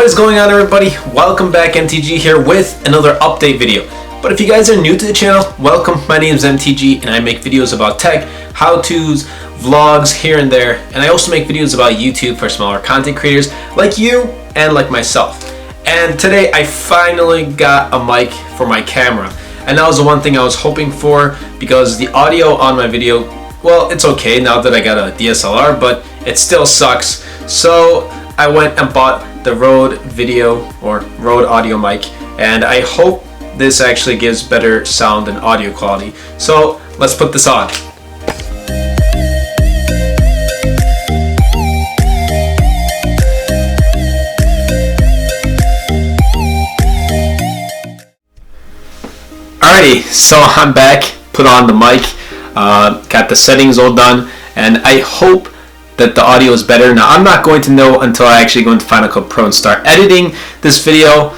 What is going on, everybody? Welcome back. MTG here with another update video. But if you guys are new to the channel, welcome. My name is MTG and I make videos about tech, how-tos, vlogs here and there, and I also make videos about YouTube for smaller content creators like you and like myself. And today I finally got a mic for my camera, and that was the one thing I was hoping for, because the audio on my video, well, it's okay now that I got a DSLR, but it still sucks. So I went and bought the Rode audio mic, and I hope this actually gives better sound and audio quality. So let's put this on. Alrighty, so I'm back, put on the mic, got the settings all done, and I hope that the audio is better. Now, I'm not going to know until I actually go into Final Cut Pro and start editing this video,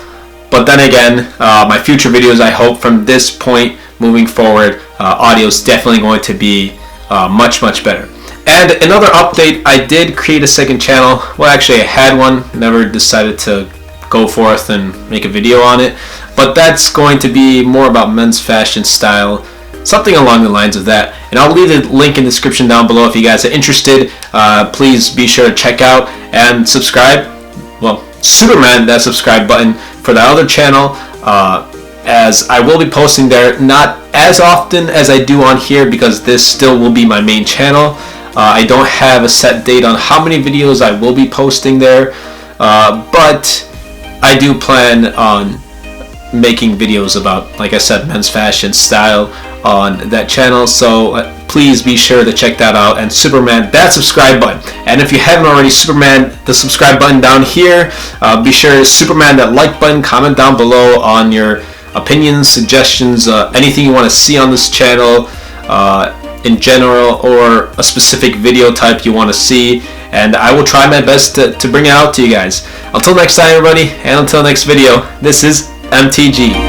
but then again, my future videos, I hope from this point moving forward, audio is definitely going to be much better. And another update, I did create a second channel. Well, actually I had one, never decided to go forth and make a video on it, but that's going to be more about men's fashion style, something along the lines of that. And I'll leave the link in the description down below if you guys are interested. Please be sure to check out and subscribe. Well, Superman that subscribe button for the other channel, as I will be posting there, not as often as I do on here, because this still will be my main channel. I don't have a set date on how many videos I will be posting there, but I do plan on making videos about, like I said, men's fashion style on that channel. So please be sure to check that out, and Superman that subscribe button. And if you haven't already, Superman the subscribe button down here. Be sure to Superman that like button, comment down below on your opinions, suggestions, anything you want to see on this channel in general, or a specific video type you want to see, and I will try my best to bring it out to you guys. Until next time, everybody, and until next video, this is MTG.